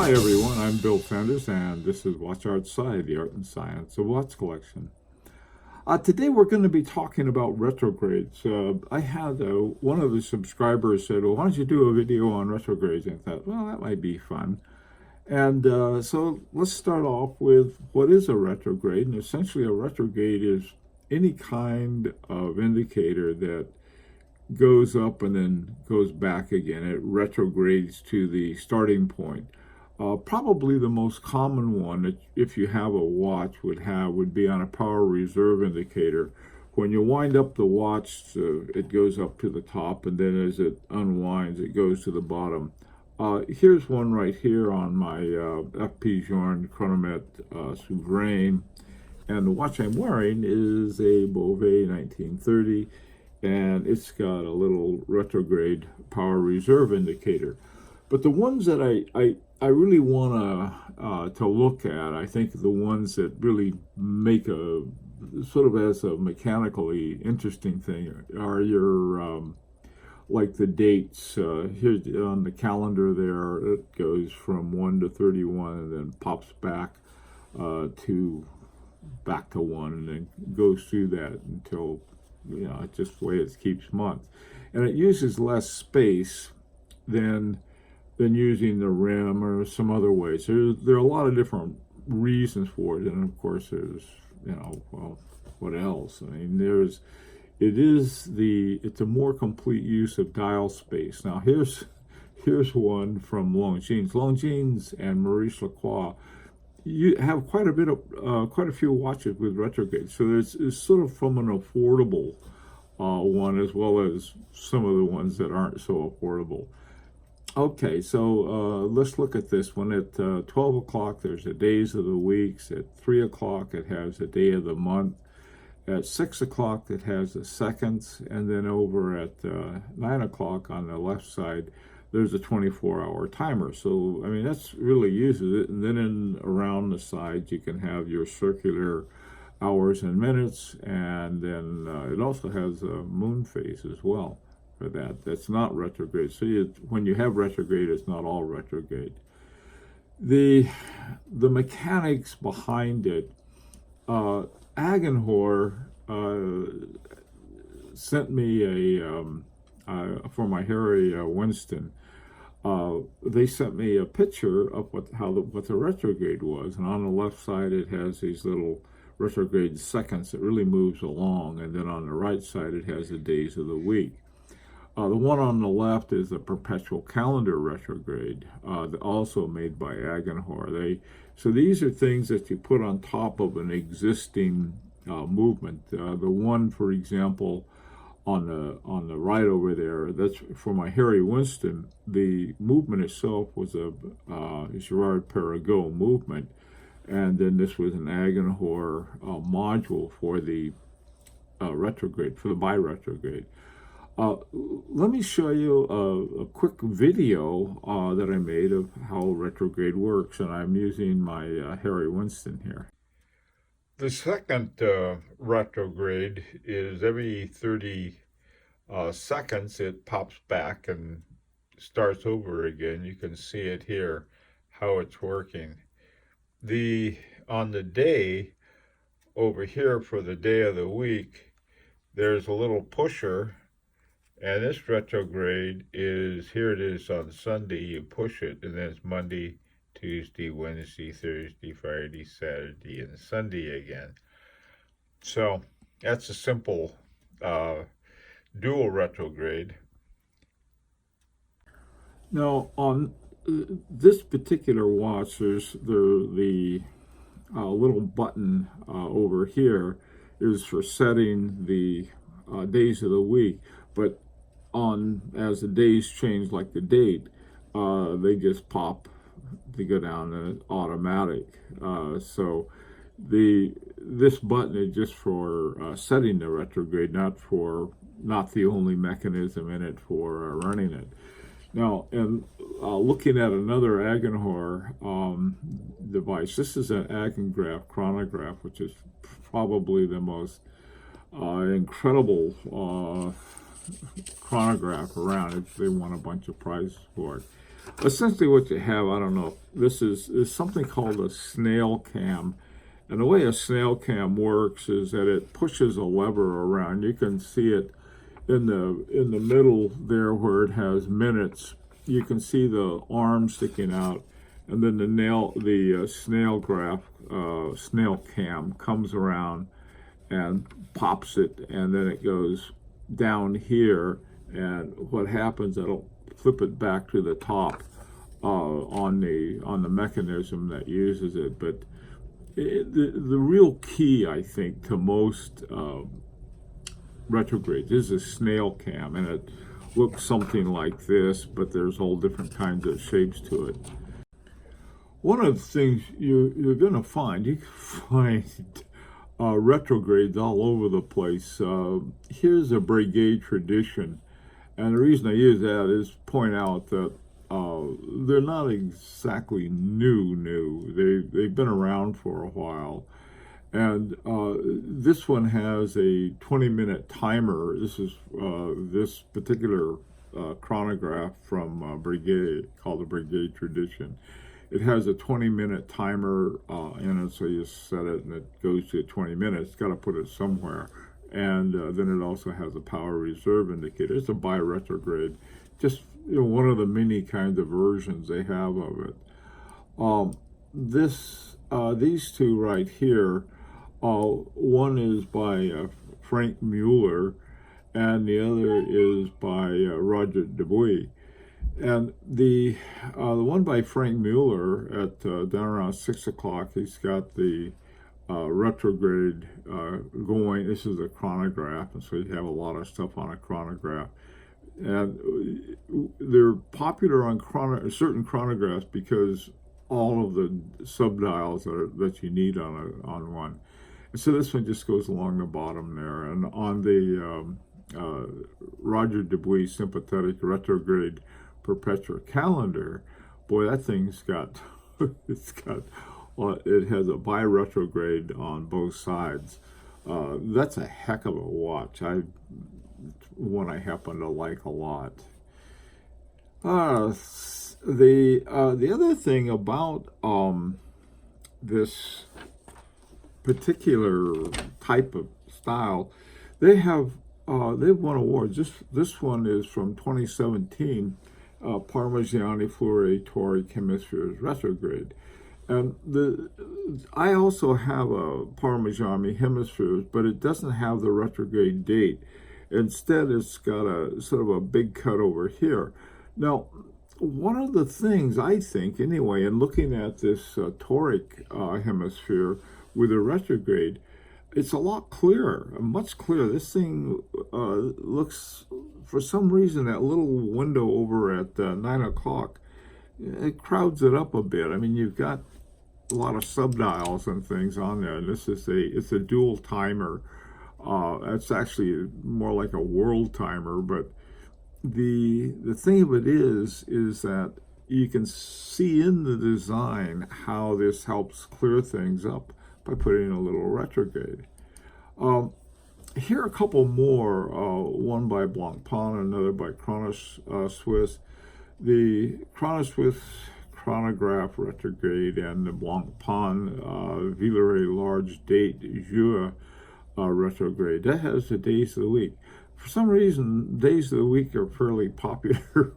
Hi everyone, I'm Bill Sanders and this is Watch Outside, the Art and Science of Watch Collection. Today we're going to be talking about retrogrades. I had one of the subscribers said, well, why don't you do a video on retrogrades? And I thought, well, that might be fun. And so let's start off with what is a retrograde. And essentially a retrograde is any kind of indicator that goes up and then goes back again. It retrogrades to the starting point. Probably the most common one that if you have a watch would be on a power reserve indicator. When you wind up the watch, it goes up to the top, and then as it unwinds, it goes to the bottom. Here's one right here on my FP Journe Chronomet Souverain, and the watch I'm wearing is a Beauvais 1930, and it's got a little retrograde power reserve indicator. But the ones that I really want to look at, I think the ones that really make a sort of as a mechanically interesting thing are your like the dates. Here's on the calendar there, it goes from 1 to 31 and then pops back to 1 and then goes through that until, it's just the way it keeps months. And it uses less space than using the rim or some other ways. There are a lot of different reasons for it, and of course there's, well, what else? I mean, it's a more complete use of dial space. Now here's one from Longines and Maurice Lacroix. You have quite a few watches with retrogrades, so it's sort of from an affordable one as well as some of the ones that aren't so affordable. Okay, so let's look at this one. At 12 o'clock, there's the days of the weeks. At 3 o'clock, it has the day of the month. At 6 o'clock, it has the seconds. And then over at 9 o'clock on the left side, there's a 24-hour timer. So, I mean, that's really uses it. And then around the sides, you can have your circular hours and minutes. And then it also has a moon phase as well. For that's not retrograde. So when you have retrograde, it's not all retrograde. The mechanics behind it, Agenhor sent me for my Harry Winston. They sent me a picture of what the retrograde was, and on the left side it has these little retrograde seconds that really moves along, and then on the right side it has the days of the week. The one on the left is the perpetual calendar retrograde, also made by Agenhor. So these are things that you put on top of an existing movement. The one, for example, on the right over there, that's for my Harry Winston. The movement itself was a Girard Perregaux movement, and then this was an Agenhor module for the retrograde, for the bi-retrograde. Let me show you a quick video that I made of how retrograde works, and I'm using my Harry Winston here. The second retrograde is every 30 seconds it pops back and starts over again. You can see it here, how it's working. On the day over here for the day of the week, there's a little pusher. And this retrograde here it is on Sunday, you push it, and then it's Monday, Tuesday, Wednesday, Thursday, Friday, Saturday, and Sunday again. So that's a simple dual retrograde. Now on this particular watch, there's the little button over here is for setting the days of the week, but as the days change, like the date, they just pop, they go down, and it's automatic. So this button is just for setting the retrograde, not the only mechanism in it for running it. Now, and looking at another Agenhor device, this is an Agengraph chronograph, which is probably the most incredible chronograph around. They won a bunch of prizes for it. essentially what you have, I don't know, this is something called a snail cam. And the way a snail cam works is that it pushes a lever around. You can see it in the middle there where it has minutes. You can see the arm sticking out, and then the snail cam comes around and pops it, and then it goes down here. And what happens? It'll flip it back to the top on the mechanism that uses it. But the real key, I think, to most retrogrades is a snail cam, and it looks something like this, but there's all different kinds of shapes to it. One of the things you're going to find, you can find retrogrades all over the place. Here's a brigade tradition, and the reason I use that is point out that they're not exactly new. They've been around for a while, and this one has a 20-minute timer. This is this particular chronograph from Brigade, called the Brigade Tradition. It has a 20-minute timer in it, so you set it and it goes to 20 minutes. Got to put it somewhere. And then it also has a power reserve indicator. It's a bi-retrograde, just one of the many kinds of versions they have of it. These two right here, one is by Frank Mueller, and the other is by Roger Dubuis. And the one by Frank Mueller at down around 6 o'clock, he's got the retrograde going. This is a chronograph, and so you have a lot of stuff on a chronograph. And they're popular on certain chronographs because all of the subdials that you need on one. And so this one just goes along the bottom there. And on the Roger Dubuis sympathetic retrograde perpetual calendar, boy, that thing's got it has a bi-retrograde on both sides. That's a heck of a watch. One I happen to like a lot. The other thing about this particular type of style, they've won awards. This one is from 2017, Parmigiani Fleury Toric Hemispheres Retrograde. And I also have a Parmigiani Hemispheres, but it doesn't have the retrograde date. Instead, it's got a sort of a big cut over here. Now, one of the things I think, anyway, in looking at this toric hemisphere with a retrograde, it's a lot clearer, much clearer. This thing looks, for some reason, that little window over at 9 o'clock, it crowds it up a bit. I mean, you've got a lot of subdials and things on there. And it's a dual timer. It's actually more like a world timer, but the thing of it is that you can see in the design how this helps clear things up by putting in a little retrograde. Here are a couple more, one by Blancpain, another by Chronos Swiss. The Chronos Swiss chronograph retrograde and the Blancpain Villeray large date jour retrograde. That has the days of the week. For some reason, days of the week are fairly popular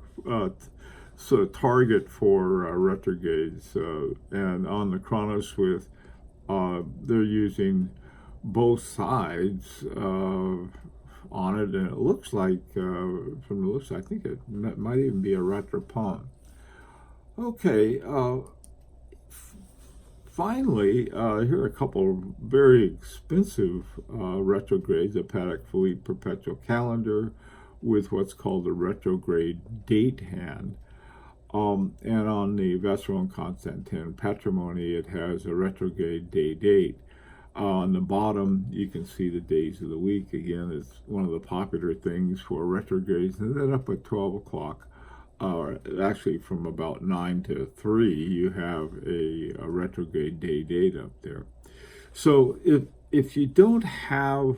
sort of target for retrogrades. And on the Chronos Swiss, they're using both sides on it, and it looks like, from the looks, I think it might even be a Retrograde. Okay, finally, here are a couple of very expensive retrogrades, the Patek Philippe Perpetual Calendar with what's called a retrograde date hand. And on the Vacheron Constantin Patrimony, it has a retrograde date. On the bottom, you can see the days of the week. Again, it's one of the popular things for retrogrades. And then up at 12 o'clock, actually from about 9 to 3, you have a retrograde date up there. So if you don't have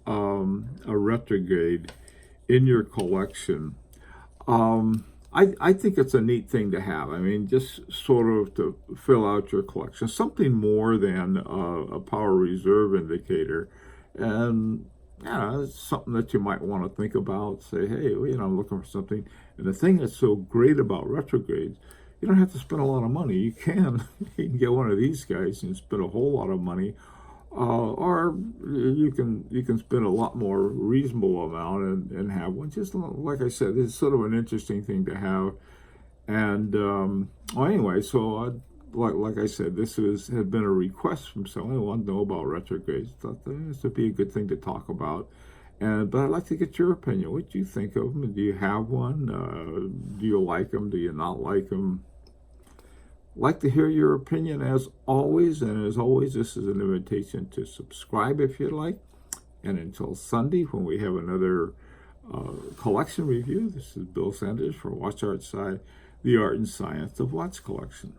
a retrograde in your collection, I think it's a neat thing to have. I mean, just sort of to fill out your collection, something more than a power reserve indicator. And yeah, it's something that you might want to think about. Say, hey, well, I'm looking for something. And the thing that's so great about retrogrades, you don't have to spend a lot of money. You can get one of these guys and spend a whole lot of money, or you can spend a lot more reasonable amount and have one. Just like I said, it's sort of an interesting thing to have. And well, anyway, so like I said, had been a request from someone who wanted to know about retrogrades. Thought this would be a good thing to talk about. But I'd like to get your opinion. What do you think of them? Do you have one? Do you like them? Do you not like them? Like to hear your opinion as always. And as always, this is an invitation to subscribe if you'd like. And until Sunday, when we have another collection review, this is Bill Sanders for Watch Art Side, the Art and Science of Watch Collection.